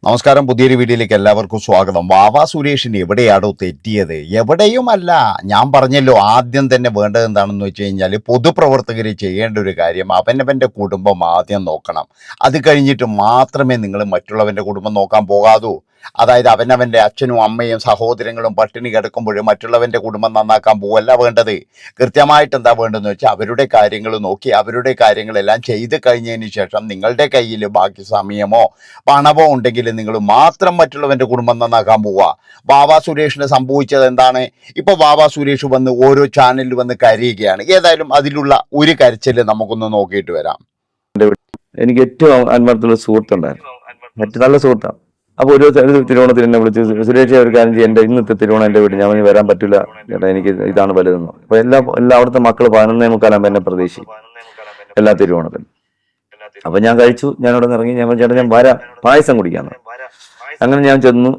നമസ്കാരം. പുതിയൊരു വീഡിയോയിലേക്ക് എല്ലാവർക്കും സ്വാഗതം. വാവാ സുരേഷിന് എവിടെയാണോ തെറ്റിയത്? എവിടെയുമല്ല. ഞാൻ പറഞ്ഞല്ലോ, ആദ്യം തന്നെ വേണ്ടത് എന്താണെന്ന് വെച്ച് കഴിഞ്ഞാൽ, പൊതുപ്രവർത്തകർ ചെയ്യേണ്ട ഒരു കാര്യം അവനവൻ്റെ കുടുംബം ആദ്യം നോക്കണം. അത് കഴിഞ്ഞിട്ട് മാത്രമേ നിങ്ങൾ മറ്റുള്ളവൻ്റെ കുടുംബം നോക്കാൻ പോകാതൂ. അതായത് അവനവൻ്റെ അച്ഛനും അമ്മയും സഹോദരങ്ങളും പട്ടിണി കിടക്കുമ്പോൾ മറ്റുള്ളവൻ്റെ കുടുംബം നന്നാക്കാൻ പോവല്ല വേണ്ടത്. കൃത്യമായിട്ട് എന്താ വേണ്ടതെന്ന് വെച്ചാൽ അവരുടെ കാര്യങ്ങൾ നോക്കി അവരുടെ കാര്യങ്ങളെല്ലാം ചെയ്ത് കഴിഞ്ഞതിന് ശേഷം നിങ്ങളുടെ കയ്യിൽ ബാക്കി സമയമോ പണമോ ഉണ്ടെങ്കിൽ നിങ്ങൾ മാത്രം മറ്റുള്ളവൻ്റെ കുടുംബം നന്നാക്കാൻ പോവുക. വാവാ സുരേഷിന് സംഭവിച്ചത് എന്താണ്? ഇപ്പോൾ വാവാ സുരേഷ് വന്ന് ഓരോ ചാനലിൽ വന്ന് കരയുകയാണ്. ഏതായാലും അതിലുള്ള ഒരു കരച്ചിൽ നമുക്കൊന്ന് നോക്കിയിട്ട് വരാം. എനിക്ക് ഏറ്റവും ആത്മാർത്ഥമുള്ള സുഹൃത്തുണ്ടായിരുന്നു, ഏറ്റവും നല്ല സുഹൃത്താണ്. അപ്പോൾ ഒരു തിരുവോണത്തിന് എന്നെ വിളിച്ച്, സുരേഷ് ഒരു കാര്യം ചെയ്യും, എൻ്റെ ഇന്നത്തെ തിരുവോണം എൻ്റെ വീട്ടിൽ ഞാൻ വരാൻ പറ്റില്ല ചേട്ടാ, എനിക്ക് ഇതാണ് വലുതെന്ന്. അപ്പോൾ എല്ലാ അവിടുത്തെ മക്കൾ 11:45 എന്നെ പ്രതീക്ഷിക്കും എല്ലാ തിരുവോണത്തിനും. അപ്പം ഞാൻ കഴിച്ചു, ഞാനിവിടെ നിന്ന് ഇറങ്ങി. ഞാൻ ചേട്ടാ ഞാൻ വരാം, പായസം കുടിക്കാന്ന്. അങ്ങനെ ഞാൻ ചെന്നു,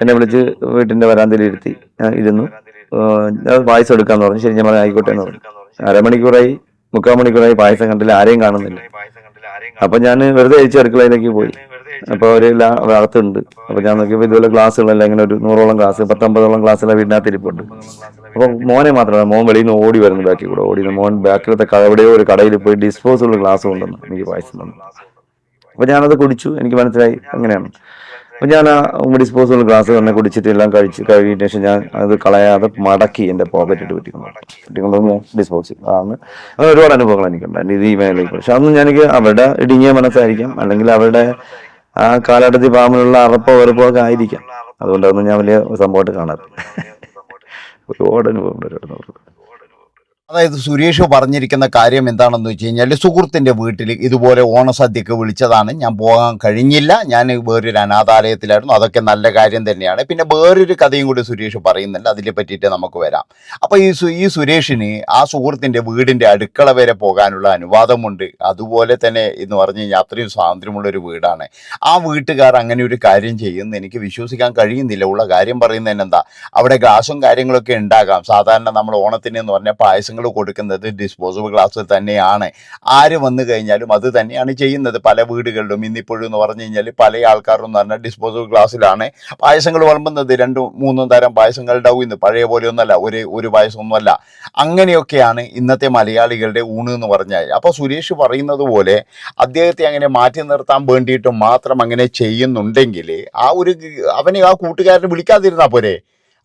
എന്നെ വിളിച്ച് വീട്ടിൻ്റെ വരാന്തയിൽ ഇരുത്തി ഇരുന്നു. പായസം എടുക്കാന്ന് പറഞ്ഞു. ശരി, ഞാൻ പറഞ്ഞു ആയിക്കോട്ടെ എന്ന് പറഞ്ഞു. അരമണിക്കൂറായി, 3/4 മണിക്കൂറായി, പായസം കണ്ടില്ല, ആരെയും കാണുന്നില്ല. അപ്പൊ ഞാൻ വെറുതെ അയച്ചു അടുക്കളയിലേക്ക് പോയി. അപ്പൊ അവരെല്ലാം അകത്തുണ്ട്. അപ്പൊ ഞാൻ നോക്കിയപ്പോൾ ഇതുപോലെ ക്ലാസ്സുകളെല്ലാം ഇങ്ങനെ ഒരു 100ഓളം ക്ലാസ്, 10-50ഓളം ക്ലാസ്സെല്ലാം വീടിനകത്ത് ഇരിപ്പുണ്ട്. അപ്പൊ മോനെ മാത്രമല്ല, മോൻ വെളിയിൽ നിന്ന് ഓടി വരുന്നു, ബാക്കിൽ കൂടെ ഓടി. മോൻ ബാക്കിലത്തെ എവിടെയോ ഒരു കടയിൽ പോയി ഡിസ്പോസിബിൾ ഗ്ലാസ് കൊണ്ടുവന്നു എനിക്ക് പായസം തന്നു. അപ്പൊ ഞാനത് കുടിച്ചു. എനിക്ക് മനസ്സിലായി അങ്ങനെയാണ്. അപ്പൊ ഞാൻ ആ ഡിസ്പോസിബിൾ ഗ്ലാസ് തന്നെ കുടിച്ചിട്ട് എല്ലാം കഴിഞ്ഞ ശേഷം ഞാൻ അത് കളയാതെ മടക്കി എൻ്റെ പോക്കറ്റിട്ട് വെട്ടിക്കൊണ്ടു ഡിസ്പോസിബിൾ ആണ്. അങ്ങനെ ഒരുപാട് അനുഭവങ്ങൾ എനിക്കുണ്ടായിരുന്നു ഇത് ഈ മേഖലയിൽ. പക്ഷെ അതൊന്നും എനിക്ക് അവരുടെ ഇടുങ്ങിയ മനസ്സായിരിക്കാം, അല്ലെങ്കിൽ അവരുടെ ആ കാലഘട്ടത്തിൽ പാമ്പിനുള്ള അറപ്പോ വെറുപ്പോ ഒക്കെ ആയിരിക്കാം. അതുകൊണ്ടൊന്നും ഞാൻ വലിയ സംഭവമായിട്ട് കാണാറില്ല. ഒരുപാട് അനുഭവം. അതായത് സുരേഷ് പറഞ്ഞിരിക്കുന്ന കാര്യം എന്താണെന്ന് വെച്ച് കഴിഞ്ഞാൽ, സുഹൃത്തിൻ്റെ വീട്ടിൽ ഇതുപോലെ ഓണസദ്യക്ക് വിളിച്ചതാണ്. ഞാൻ പോകാൻ കഴിഞ്ഞില്ല, ഞാൻ വേറൊരു അനാഥാലയത്തിലായിരുന്നു. അതൊക്കെ നല്ല കാര്യം തന്നെയാണ്. പിന്നെ വേറൊരു കഥയും കൂടി സുരേഷ് പറയുന്നുണ്ട്, അതിനെ പറ്റിയിട്ട് നമുക്ക് വരാം. അപ്പോൾ ഈ സുരേഷിന് ആ സുഹൃത്തിൻ്റെ വീടിൻ്റെ അടുക്കള വരെ പോകാനുള്ള അനുവാദമുണ്ട്. അതുപോലെ തന്നെ എന്ന് പറഞ്ഞു കഴിഞ്ഞാൽ അത്രയും സ്വാതന്ത്ര്യമുള്ളൊരു വീടാണ്. ആ വീട്ടുകാർ അങ്ങനെ ഒരു കാര്യം ചെയ്യുമെന്ന് എനിക്ക് വിശ്വസിക്കാൻ കഴിയുന്നില്ല. ഉള്ള കാര്യം പറയുന്നതിന് എന്താ, അവിടെ ഗ്ലാസും കാര്യങ്ങളൊക്കെ ഉണ്ടാകാം. സാധാരണ നമ്മൾ ഓണത്തിന് എന്ന് പറഞ്ഞാൽ പായസങ്ങൾ കൊടുക്കുന്നത് ഡിസ്പോസിബിൾ ഗ്ലാസ് തന്നെയാണ്. ആര് വന്നു കഴിഞ്ഞാലും അത് തന്നെയാണ് ചെയ്യുന്നത് പല വീടുകളിലും. ഇന്നിപ്പോഴും എന്ന് പറഞ്ഞു കഴിഞ്ഞാൽ പല ആൾക്കാരും എന്ന് പറഞ്ഞാൽ ഡിസ്പോസിബിൾ ഗ്ലാസ്സിലാണ് പായസങ്ങൾ വിളമ്പുന്നത്. 2-3 തരം പായസങ്ങൾ ഉണ്ടാവും. ഇന്ന് പഴയ പോലെയൊന്നുമല്ല, ഒരു പായസമൊന്നുമല്ല. അങ്ങനെയൊക്കെയാണ് ഇന്നത്തെ മലയാളികളുടെ ഊണ് എന്ന് പറഞ്ഞാൽ. അപ്പോൾ സുരേഷ് പറയുന്നത് പോലെ അദ്ദേഹത്തെ അങ്ങനെ മാറ്റി നിർത്താൻ വേണ്ടിയിട്ട് മാത്രം അങ്ങനെ ചെയ്യുന്നുണ്ടെങ്കിൽ അവനെ ആ കൂട്ടുകാരനെ വിളിക്കാതിരുന്നാൽ പോരെ?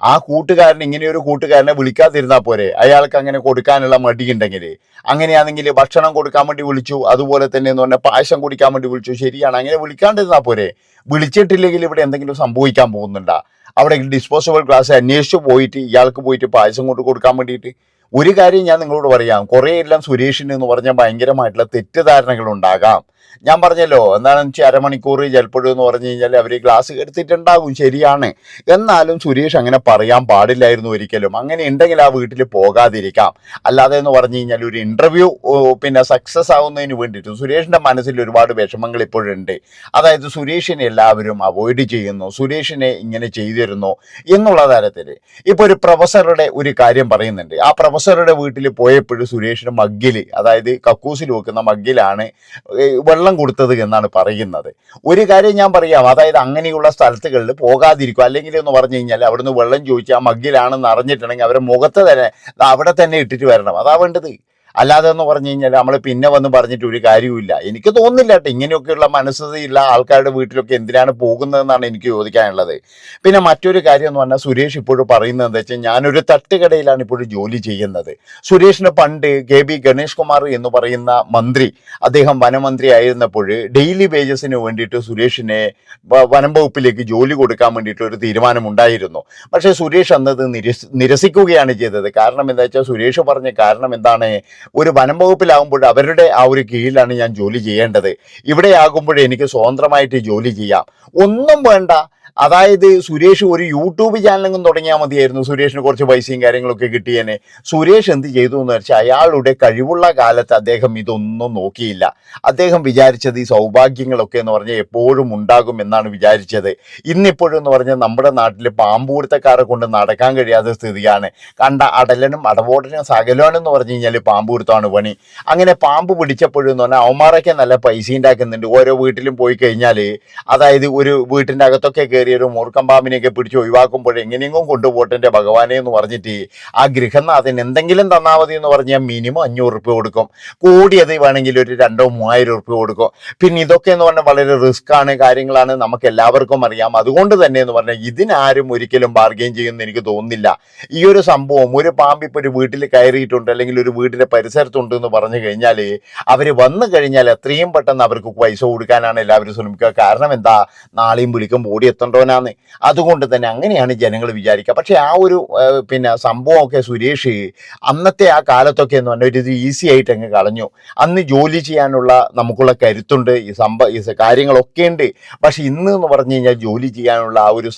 ആ കൂട്ടുകാരൻ ഇങ്ങനെയൊരു കൂട്ടുകാരനെ വിളിക്കാതിരുന്നാൽ പോരെ? അയാൾക്ക് അങ്ങനെ കൊടുക്കാനുള്ള മടിയുണ്ടെങ്കിൽ. അങ്ങനെയാണെങ്കിൽ ഭക്ഷണം കൊടുക്കാൻ വേണ്ടി വിളിച്ചു, അതുപോലെ തന്നെ എന്ന് പറഞ്ഞാൽ പായസം കുടിക്കാൻ വേണ്ടി വിളിച്ചു, ശരിയാണ്. അങ്ങനെ വിളിക്കാണ്ടിരുന്നാൽ പോരെ? വിളിച്ചിട്ടില്ലെങ്കിൽ ഇവിടെ എന്തെങ്കിലും സംഭവിക്കാൻ പോകുന്നുണ്ടോ? അവിടെ ഡിസ്പോസിബിൾ ഗ്ലാസ് അന്വേഷിച്ച് പോയിട്ട് ഇയാൾക്ക് പോയിട്ട് പായസം കൊണ്ട് കൊടുക്കാൻ വേണ്ടിയിട്ട്. ഒരു കാര്യം ഞാൻ നിങ്ങളോട് പറയാം, കുറേ എല്ലാം സുരേഷിന് എന്ന് പറഞ്ഞാൽ ഭയങ്കരമായിട്ടുള്ള തെറ്റിദ്ധാരണകൾ ഉണ്ടാകാം. ഞാൻ പറഞ്ഞല്ലോ, എന്താണെന്ന് വെച്ചാൽ അരമണിക്കൂർ ചിലപ്പോഴും എന്ന് പറഞ്ഞു കഴിഞ്ഞാൽ അവർ ഗ്ലാസ് എടുത്തിട്ടുണ്ടാകും, ശരിയാണ്. എന്നാലും സുരേഷ് അങ്ങനെ പറയാൻ പാടില്ലായിരുന്നു ഒരിക്കലും. അങ്ങനെ ഉണ്ടെങ്കിൽ ആ വീട്ടിൽ പോകാതിരിക്കാം. അല്ലാതെ എന്ന് പറഞ്ഞു കഴിഞ്ഞാൽ ഒരു ഇൻ്റർവ്യൂ പിന്നെ സക്സസ് ആവുന്നതിന് വേണ്ടിയിട്ട് സുരേഷിൻ്റെ മനസ്സിൽ ഒരുപാട് വിഷമങ്ങൾ ഇപ്പോഴുണ്ട്. അതായത് സുരേഷിനെ എല്ലാവരും അവോയ്ഡ് ചെയ്യുന്നു, സുരേഷിനെ ഇങ്ങനെ ചെയ്തിരുന്നു എന്നുള്ള തരത്തിൽ. ഇപ്പോൾ ഒരു പ്രൊഫസറുടെ ഒരു കാര്യം പറയുന്നുണ്ട്. ആ പ്രൊഫസറുടെ വീട്ടിൽ പോയപ്പോഴും സുരേഷിൻ്റെ മഗ്ഗിൽ, അതായത് കക്കൂസിൽ വെക്കുന്ന മഗ്ഗിലാണ് വെള്ളം കൊടുത്തത് എന്നാണ് പറയുന്നത്. ഒരു കാര്യം ഞാൻ പറയാം, അതായത് അങ്ങനെയുള്ള സ്ഥലത്തുകളിൽ പോകാതിരിക്കും. അല്ലെങ്കിൽ എന്ന് പറഞ്ഞു കഴിഞ്ഞാൽ അവിടുന്ന് വെള്ളം ചോദിച്ചാൽ മഗ്ഗിലാണെന്ന് അറിഞ്ഞിട്ടുണ്ടെങ്കിൽ അവരെ മുഖത്ത് തന്നെ അവിടെ തന്നെ ഇട്ടിട്ട് വരണം. അതാ വേണ്ടത്. അല്ലാതെ എന്ന് പറഞ്ഞു കഴിഞ്ഞാൽ നമ്മൾ പിന്നെ വന്ന് പറഞ്ഞിട്ട് ഒരു കാര്യവുമില്ല. എനിക്ക് തോന്നുന്നില്ല കേട്ടോ, ഇങ്ങനെയൊക്കെയുള്ള മനസ്സുള്ള ആൾക്കാരുടെ വീട്ടിലൊക്കെ എന്തിനാണ് പോകുന്നതെന്നാണ് എനിക്ക് ചോദിക്കാനുള്ളത്. പിന്നെ മറ്റൊരു കാര്യം എന്ന് പറഞ്ഞാൽ സുരേഷ് ഇപ്പോഴും പറയുന്നത് എന്താ വെച്ചാൽ, ഞാനൊരു തട്ടുകടയിലാണ് ഇപ്പോഴും ജോലി ചെയ്യുന്നത്. സുരേഷിന് പണ്ട് KB ഗണേഷ് കുമാർ എന്ന് പറയുന്ന മന്ത്രി, അദ്ദേഹം വനമന്ത്രി ആയിരുന്നപ്പോൾ ഡെയിലി വേജസിന് വേണ്ടിയിട്ട് സുരേഷിനെ വനം വകുപ്പിലേക്ക് ജോലി കൊടുക്കാൻ വേണ്ടിയിട്ട് ഒരു തീരുമാനമുണ്ടായിരുന്നു. പക്ഷേ സുരേഷ് അന്നത് നിരസിക്കുകയാണ് ചെയ്തത്. കാരണം എന്താ വെച്ചാൽ, സുരേഷ് പറഞ്ഞ കാരണം എന്താണ്, ഒരു വനം വകുപ്പിലാകുമ്പോൾ അവരുടെ ആ ഒരു കീഴിലാണ് ഞാൻ ജോലി ചെയ്യേണ്ടത്. ഇവിടെ ആകുമ്പോൾ എനിക്ക് സ്വതന്ത്രമായിട്ട് ജോലി ചെയ്യാം. ഒന്നും വേണ്ട, അതായത് സുരേഷ് ഒരു യൂട്യൂബ് ചാനലെങ്കിലും തുടങ്ങിയാൽ മതിയായിരുന്നു, സുരേഷിന് കുറച്ച് പൈസയും കാര്യങ്ങളൊക്കെ കിട്ടിയേനെ. സുരേഷ് എന്ത് ചെയ്തു എന്ന് വെച്ചാൽ അയാളുടെ കഴിവുള്ള കാലത്ത് അദ്ദേഹം ഇതൊന്നും നോക്കിയില്ല. അദ്ദേഹം വിചാരിച്ചത് ഈ സൗഭാഗ്യങ്ങളൊക്കെ എന്ന് പറഞ്ഞാൽ എപ്പോഴും ഉണ്ടാകും എന്നാണ് വിചാരിച്ചത്. ഇന്നിപ്പോഴും എന്ന് പറഞ്ഞാൽ നമ്മുടെ നാട്ടിൽ പാമ്പൂർത്തക്കാരെ കൊണ്ട് നടക്കാൻ കഴിയാത്ത സ്ഥിതിയാണ്. കണ്ട അടലനും അടവോടനും സകലനും എന്ന് പറഞ്ഞു കഴിഞ്ഞാൽ പാമ്പൂർത്തമാണ് പണി. അങ്ങനെ പാമ്പ് പിടിച്ചപ്പോഴെന്ന് പറഞ്ഞാൽ അവന്മാരൊക്കെ നല്ല പൈസ ഉണ്ടാക്കുന്നുണ്ട്. ഓരോ വീട്ടിലും പോയി കഴിഞ്ഞാൽ, അതായത് ഒരു വീട്ടിൻ്റെ അകത്തൊക്കെ കയറി ഒരു മൂർഖം പാമ്പിനെയൊക്കെ പിടിച്ച് ഒഴിവാക്കുമ്പോൾ എങ്ങനെയെങ്കിലും കൊണ്ടുപോട്ടെ എൻ്റെ ഭഗവാനെ എന്ന് പറഞ്ഞിട്ട് ആ ഗൃഹനാഥൻ എന്തെങ്കിലും തന്നാൽ മതി എന്ന് പറഞ്ഞാൽ മിനിമം 500 റുപ്യ കൊടുക്കും. കൂടിയത് വേണമെങ്കിൽ ഒരു 2,000-3,000 റുപ്യ കൊടുക്കും. പിന്നെ ഇതൊക്കെ എന്ന് പറഞ്ഞാൽ വളരെ റിസ്ക് ആണ്, കാര്യങ്ങളാണ്, നമുക്ക് എല്ലാവർക്കും അറിയാം. അതുകൊണ്ട് തന്നെ എന്ന് പറഞ്ഞാൽ ഇതിനാരും ഒരിക്കലും ബാർഗെയിൻ ചെയ്യുമെന്ന് എനിക്ക് തോന്നുന്നില്ല. ഈ ഒരു സംഭവം, ഒരു പാമ്പ് ഇപ്പോൾ ഒരു വീട്ടിൽ കയറിയിട്ടുണ്ട് അല്ലെങ്കിൽ ഒരു വീടിൻ്റെ പരിസരത്തുണ്ട് എന്ന് പറഞ്ഞു കഴിഞ്ഞാൽ അവർ വന്നു കഴിഞ്ഞാൽ എത്രയും പെട്ടെന്ന് അവർക്ക് പൈസ കൊടുക്കാനാണ് എല്ലാവരും ശ്രമിക്കുക. കാരണം എന്താ, നാളെയും വിളിക്കുമ്പോൾ ഓടി എത്തേണ്ടവനാന്ന്. അതുകൊണ്ട് തന്നെ അങ്ങനെയാണ് ജനങ്ങൾ വിചാരിക്കുക. പക്ഷേ ആ ഒരു പിന്നെ സംഭവമൊക്കെ സുരേഷ് അന്നത്തെ ആ കാലത്തൊക്കെ എന്ന് പറഞ്ഞാൽ ഒരു ഈസി ആയിട്ട് അങ്ങ് കളഞ്ഞു. അന്ന് ജോലി ചെയ്യാനുള്ള നമുക്കുള്ള കരുത്തുണ്ട്, ഈ കാര്യങ്ങളൊക്കെ ഉണ്ട്. പക്ഷെ ഇന്ന് എന്ന് പറഞ്ഞു കഴിഞ്ഞാൽ ജോലി ചെയ്യാനുള്ള ആ ഒരു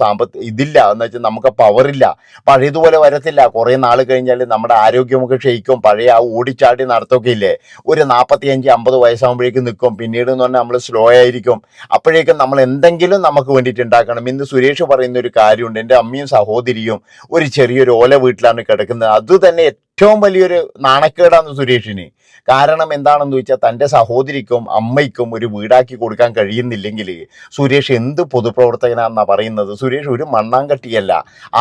ഇതില്ല എന്ന് വെച്ചാൽ നമുക്ക് പവറില്ല, പഴയതുപോലെ വരത്തില്ല. കുറേ നാൾ കഴിഞ്ഞാൽ നമ്മുടെ ആരോഗ്യമൊക്കെ ക്ഷയിക്കും. പഴയ ആ ഓടിച്ചാടി നടത്തൊക്കെ ഇല്ലേ, ഒരു 45-50 വയസ്സാകുമ്പോഴേക്കും നിൽക്കും. പിന്നീട് എന്ന് പറഞ്ഞാൽ നമ്മൾ സ്ലോ ആയിരിക്കും. അപ്പോഴേക്കും നമ്മൾ എന്തെങ്കിലും നമുക്ക് വേണ്ടിയിട്ട് ഉണ്ടാക്കണം. ഇന്ന് സുരേഷ് പറയുന്ന ഒരു കാര്യമുണ്ട്, എൻ്റെ അമ്മയും സഹോദരിയും ഒരു ചെറിയൊരു ഓല വീട്ടിലാണ് കിടക്കുന്നത്. അത് തന്നെ ഏറ്റവും വലിയൊരു നാണക്കേടാണ് സുരേഷിന്. കാരണം എന്താണെന്ന് ചോദിച്ചാൽ തൻ്റെ സഹോദരിക്കും അമ്മയ്ക്കും ഒരു വീടാക്കി കൊടുക്കാൻ കഴിയുന്നില്ലെങ്കിൽ സുരേഷ് എന്ത് പൊതുപ്രവർത്തകനാണെന്നാണ് പറയുന്നത്. സുരേഷ് ഒരു മണ്ണാങ്കട്ടിയല്ല,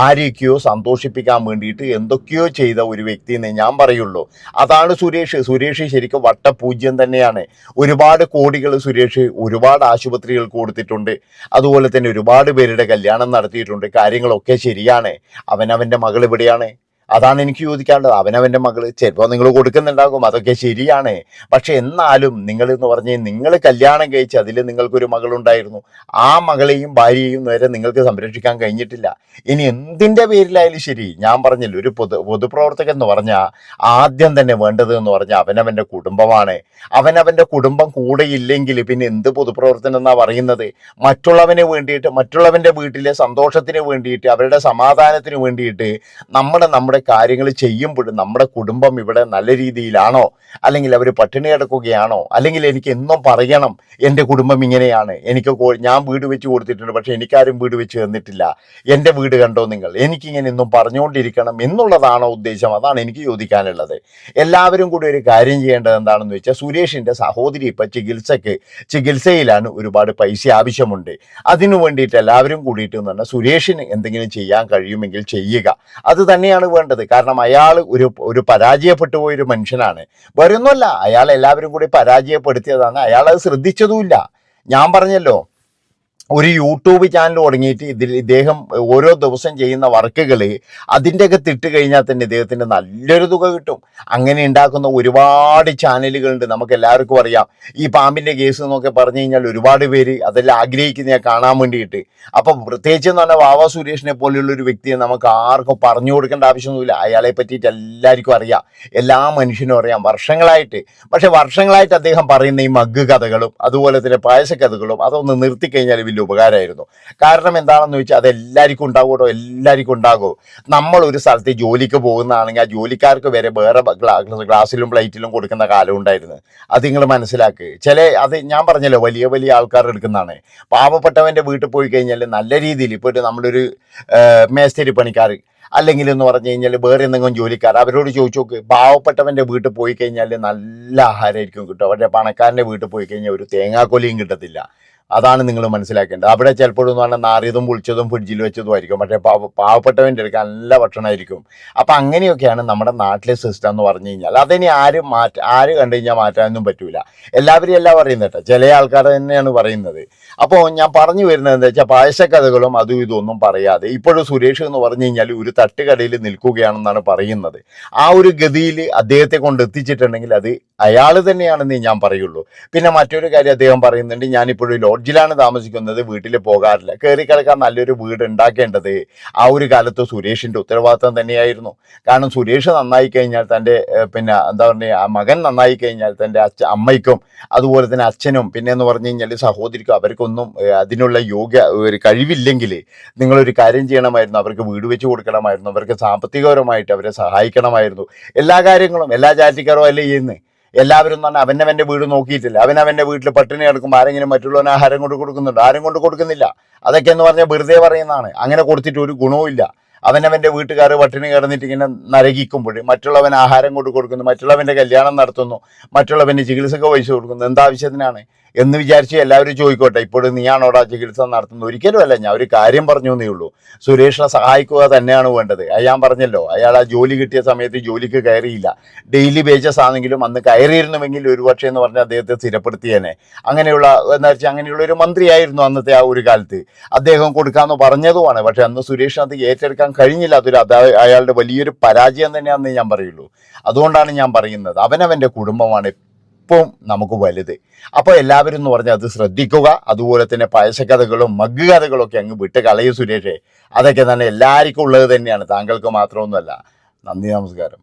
ആരെയൊക്കെയോ സന്തോഷിപ്പിക്കാൻ വേണ്ടിയിട്ട് എന്തൊക്കെയോ ചെയ്ത ഒരു വ്യക്തി എന്നേ ഞാൻ പറയുള്ളൂ. അതാണ് സുരേഷ്. സുരേഷ് ശരിക്കും വട്ടപൂജ്യം തന്നെയാണ്. ഒരുപാട് കോടികൾ സുരേഷ് ഒരുപാട് ആശുപത്രികൾക്ക് കൊടുത്തിട്ടുണ്ട്. അതുപോലെ തന്നെ ഒരുപാട് പേരുടെ കല്യാണം നടത്തിയിട്ടുണ്ട്. കാര്യങ്ങളൊക്കെ ശരിയാണ്. അവനവൻ്റെ മകൾ ഇവിടെയാണ്. അതാണ് എനിക്ക് ചോദിക്കാനുള്ളത്. അവനവൻ്റെ മകൾ ചിലപ്പോൾ നിങ്ങൾ കൊടുക്കുന്നുണ്ടാകും, അതൊക്കെ ശരിയാണ്. പക്ഷെ എന്നാലും നിങ്ങൾ എന്ന് പറഞ്ഞാൽ നിങ്ങൾ കല്യാണം കഴിച്ച് അതിൽ നിങ്ങൾക്കൊരു മകളുണ്ടായിരുന്നു. ആ മകളെയും ഭാര്യയെയും നേരെ നിങ്ങൾക്ക് സംരക്ഷിക്കാൻ കഴിഞ്ഞിട്ടില്ല. ഇനി എന്തിൻ്റെ പേരിലായാലും ശരി, ഞാൻ പറഞ്ഞില്ല, ഒരു പൊതുപ്രവർത്തകൻ എന്ന് പറഞ്ഞാൽ ആദ്യം തന്നെ വേണ്ടത് എന്ന് പറഞ്ഞാൽ അവനവൻ്റെ കുടുംബമാണ്. അവനവൻ്റെ കുടുംബം കൂടെ ഇല്ലെങ്കിൽ പിന്നെ എന്ത് പൊതുപ്രവർത്തനം എന്നാണ് പറയുന്നത്? മറ്റുള്ളവന് വേണ്ടിയിട്ട്, മറ്റുള്ളവൻ്റെ വീട്ടിലെ സന്തോഷത്തിന് വേണ്ടിയിട്ട്, അവരുടെ സമാധാനത്തിന് വേണ്ടിയിട്ട് നമ്മുടെ കാര്യങ്ങൾ ചെയ്യുമ്പോഴും നമ്മുടെ കുടുംബം ഇവിടെ നല്ല രീതിയിലാണോ, അല്ലെങ്കിൽ അവർ പട്ടിണി കിടക്കുകയാണോ, അല്ലെങ്കിൽ എനിക്ക് എന്നും പറയണം എൻ്റെ കുടുംബം ഇങ്ങനെയാണ്, ഞാൻ വീട് വെച്ച് കൊടുത്തിട്ടുണ്ട് പക്ഷെ എനിക്കാരും വീട് വെച്ച് തന്നിട്ടില്ല, എൻ്റെ വീട് കണ്ടോ നിങ്ങൾ, എനിക്കിങ്ങനെ എന്നും പറഞ്ഞുകൊണ്ടിരിക്കണം എന്നുള്ളതാണോ ഉദ്ദേശം? അതാണ് എനിക്ക് ചോദിക്കാനുള്ളത്. എല്ലാവരും കൂടി ഒരു കാര്യം ചെയ്യേണ്ടത് എന്താണെന്ന് വെച്ചാൽ, സുരേഷിൻ്റെ സഹോദരി ഇപ്പം ചികിത്സയിലാണ്, ഒരുപാട് പൈസ ആവശ്യമുണ്ട്. അതിനു വേണ്ടിയിട്ട് എല്ലാവരും കൂടിയിട്ട് എന്ന് പറഞ്ഞാൽ സുരേഷിന് എന്തെങ്കിലും ചെയ്യാൻ കഴിയുമെങ്കിൽ ചെയ്യുക. അത് തന്നെയാണ് വേണ്ടത്. കാരണം അയാൾ ഒരു പരാജയപ്പെട്ടു പോയൊരു മനുഷ്യനാണ്. വേറെ ഒന്നുമല്ല, അയാൾ എല്ലാവരും കൂടി പരാജയപ്പെടുത്തിയതാണ്. അയാൾ അത് ശ്രദ്ധിച്ചതുമില്ല. ഞാൻ പറഞ്ഞല്ലോ, ഒരു യൂട്യൂബ് ചാനൽ തുടങ്ങിയിട്ട് ഇദ്ദേഹം ഓരോ ദിവസം ചെയ്യുന്ന വർക്കുകൾ അതിൻ്റെ അകത്ത് ഇട്ട് കഴിഞ്ഞാൽ തന്നെ ഇദ്ദേഹത്തിന് നല്ലൊരു തുക കിട്ടും. അങ്ങനെ ഉണ്ടാക്കുന്ന ഒരുപാട് ചാനലുകളുണ്ട്, നമുക്ക് എല്ലാവർക്കും അറിയാം. ഈ പാമ്പിൻ്റെ കേസ് എന്നൊക്കെ പറഞ്ഞു കഴിഞ്ഞാൽ ഒരുപാട് പേര് അതെല്ലാം ആഗ്രഹിക്കുന്ന കാണാൻ വേണ്ടിയിട്ട്. അപ്പം പ്രത്യേകിച്ച് എന്ന് പറഞ്ഞാൽ വാവ സുരേഷിനെ പോലെയുള്ളൊരു വ്യക്തിയെ നമുക്ക് ആർക്കും പറഞ്ഞു കൊടുക്കേണ്ട ആവശ്യമൊന്നുമില്ല. അയാളെ പറ്റിയിട്ട് എല്ലാവർക്കും അറിയാം, എല്ലാ മനുഷ്യനും അറിയാം വർഷങ്ങളായിട്ട്. പക്ഷെ വർഷങ്ങളായിട്ട് അദ്ദേഹം പറയുന്ന ഈ മഗ് കഥകളും അതുപോലെ തന്നെ പായസ കഥകളും അതൊന്ന് നിർത്തിക്കഴിഞ്ഞാൽ വലിയ ഉപകാരമായിരുന്നു. കാരണം എന്താണെന്ന് വെച്ചാൽ അത് എല്ലാവർക്കും ഉണ്ടാകുമോ? എല്ലാവർക്കും ഉണ്ടാകുമോ? നമ്മളൊരു സ്ഥലത്ത് ജോലിക്ക് പോകുന്നതാണെങ്കിൽ ആ ജോലിക്കാർക്ക് വരെ വേറെ ഗ്ലാസ്സിലും പ്ലേറ്റിലും കൊടുക്കുന്ന കാലം ഉണ്ടായിരുന്നു. അത് നിങ്ങൾ മനസ്സിലാക്ക്. അത് ഞാൻ പറഞ്ഞല്ലോ, വലിയ വലിയ ആൾക്കാർ എടുക്കുന്നതാണ്. പാവപ്പെട്ടവൻ്റെ വീട്ടിൽ പോയി കഴിഞ്ഞാൽ നല്ല രീതിയിൽ ഇപ്പോൾ നമ്മളൊരു മേസ്തിരി പണിക്കാർ അല്ലെങ്കിൽ എന്ന് പറഞ്ഞു കഴിഞ്ഞാൽ വേറെ എന്തെങ്കിലും ജോലിക്കാർ, അവരോട് ചോദിച്ചു നോക്ക്, പാവപ്പെട്ടവൻ്റെ വീട്ടിൽ പോയി കഴിഞ്ഞാൽ നല്ല ആഹാരമായിരിക്കും കിട്ടും. അവരുടെ പണക്കാരൻ്റെ വീട്ടിൽ പോയി കഴിഞ്ഞാൽ ഒരു തേങ്ങാക്കൊലിയും കിട്ടത്തില്ല. അതാണ് നിങ്ങൾ മനസ്സിലാക്കേണ്ടത്. അവിടെ ചിലപ്പോഴെന്ന് പറഞ്ഞാൽ നാറിയതും പൊളിച്ചതും ഫ്രിഡ്ജിൽ വെച്ചതും ആയിരിക്കും, പക്ഷേ പാവപ്പെട്ടവൻ്റെ അടുക്കാൻ നല്ല ഭക്ഷണമായിരിക്കും. അപ്പം അങ്ങനെയൊക്കെയാണ് നമ്മുടെ നാട്ടിലെ സിസ്റ്റം എന്ന് പറഞ്ഞു കഴിഞ്ഞാൽ. അതിനെ ആര് കണ്ടു കഴിഞ്ഞാൽ മാറ്റാനൊന്നും പറ്റൂല. എല്ലാവരും എല്ലാം പറയുന്നത് കേട്ടോ, ചില ആൾക്കാർ തന്നെയാണ് പറയുന്നത്. അപ്പോൾ ഞാൻ പറഞ്ഞു വരുന്നത് എന്താ വെച്ചാൽ, പായസക്കഥകളും അതും ഇതൊന്നും പറയാതെ ഇപ്പോഴും സുരേഷ് എന്ന് പറഞ്ഞു കഴിഞ്ഞാൽ ഒരു തട്ടുകടയിൽ നിൽക്കുകയാണെന്നാണ് പറയുന്നത്. ആ ഒരു ഗതിയിൽ അദ്ദേഹത്തെ കൊണ്ട് എത്തിച്ചിട്ടുണ്ടെങ്കിൽ അത് അയാൾ തന്നെയാണെന്ന് ഞാൻ പറയുള്ളൂ. പിന്നെ മറ്റൊരു കാര്യം അദ്ദേഹം പറയുന്നുണ്ട്, ഞാനിപ്പോഴും ലോഡ്ജിലാണ് താമസിക്കുന്നത്, വീട്ടിൽ പോകാറില്ല. കയറി കിടക്കാൻ നല്ലൊരു വീട് ഉണ്ടാക്കേണ്ടത് ആ ഒരു കാലത്ത് സുരേഷിന്റെ ഉത്തരവാദിത്തം തന്നെയായിരുന്നു. കാരണം സുരേഷ് നന്നായി കഴിഞ്ഞാൽ തൻ്റെ പിന്നെ എന്താ പറയുക, ആ മകൻ നന്നായി കഴിഞ്ഞാൽ തൻ്റെ അമ്മയ്ക്കും അതുപോലെ തന്നെ അച്ഛനും പിന്നെ എന്ന് പറഞ്ഞു കഴിഞ്ഞാൽ സഹോദരിക്കും അവർക്കൊന്നും അതിനുള്ള ഒരു കഴിവില്ലെങ്കിൽ നിങ്ങളൊരു കാര്യം ചെയ്യണമായിരുന്നു, അവർക്ക് വീട് വെച്ച് കൊടുക്കണമായിരുന്നു, അവർക്ക് സാമ്പത്തികപരമായിട്ട് അവരെ സഹായിക്കണമായിരുന്നു. എല്ലാ കാര്യങ്ങളും എല്ലാ ചാറ്റിക്കാരും അല്ലേ ചെയ്യുന്നത്. എല്ലാവരും തന്നെ അവനവൻ്റെ വീട് നോക്കിയിട്ടില്ല. അവനവൻ്റെ വീട്ടിൽ പട്ടിണി കിടക്കുമ്പോൾ ആരെങ്കിലും മറ്റുള്ളവന് ആഹാരം കൊണ്ട് കൊടുക്കുന്നുണ്ടോ? ആരും കൊണ്ട് കൊടുക്കുന്നില്ല. അതൊക്കെ എന്ന് പറഞ്ഞാൽ വെറുതെ പറയുന്നതാണ്. അങ്ങനെ കൊടുത്തിട്ട് ഒരു ഗുണവും ഇല്ല. അവനവൻ്റെ വീട്ടുകാർ പട്ടിണി കിടന്നിട്ട് ഇങ്ങനെ നരകിക്കുമ്പോൾ മറ്റുള്ളവൻ ആഹാരം കൊണ്ട് കൊടുക്കുന്നു, മറ്റുള്ളവൻ്റെ കല്യാണം നടത്തുന്നു, മറ്റുള്ളവൻ്റെ ചികിത്സക്ക് പൈസ കൊടുക്കുന്നു. എന്താവശ്യത്തിനാണ് എന്ന് വിചാരിച്ച് എല്ലാവരും ചോദിക്കോട്ടെ, ഇപ്പോഴും നീയാണോടാ ചികിത്സ നടത്തുന്നത്? ഒരിക്കലും അല്ല. ഞാൻ ഒരു കാര്യം പറഞ്ഞു എന്നേ ഉള്ളൂ. സുരേഷിനെ സഹായിക്കുക തന്നെയാണ് വേണ്ടത്. ഞാൻ പറഞ്ഞല്ലോ, അയാൾ ആ ജോലി കിട്ടിയ സമയത്ത് ജോലിക്ക് കയറിയില്ല. ഡെയിലി വേജസ് ആണെങ്കിലും അന്ന് കയറിയിരുന്നുവെങ്കിൽ ഒരുപക്ഷെ എന്ന് പറഞ്ഞാൽ അദ്ദേഹത്തെ സ്ഥിരപ്പെടുത്തിയേനെ. അങ്ങനെയുള്ള എന്താ വെച്ചാൽ അങ്ങനെയുള്ള ഒരു മന്ത്രിയായിരുന്നു അന്നത്തെ ആ ഒരു കാലത്ത്. അദ്ദേഹം കൊടുക്കാമെന്ന് പറഞ്ഞതുമാണ്. പക്ഷെ അന്ന് സുരേഷിന് അത് ഏറ്റെടുക്കാൻ കഴിഞ്ഞില്ല. അയാളുടെ വലിയൊരു പരാജയം തന്നെയാണെന്ന് ഞാൻ പറയുള്ളൂ. അതുകൊണ്ടാണ് ഞാൻ പറയുന്നത്, അവനവൻ്റെ കുടുംബമാണ് ഇപ്പം നമുക്ക് വലുത്. അപ്പോൾ എല്ലാവരും എന്ന് പറഞ്ഞാൽ അത് ശ്രദ്ധിക്കുക. അതുപോലെ തന്നെ പഴശക്കഥകളും മഗ് കഥകളൊക്കെ അങ്ങ് വിട്ട് കളയും സുരേഷേ. അതൊക്കെ തന്നെ എല്ലാവർക്കും ഉള്ളത് തന്നെയാണ്, താങ്കൾക്ക് മാത്രമൊന്നുമല്ല. നന്ദി, നമസ്കാരം.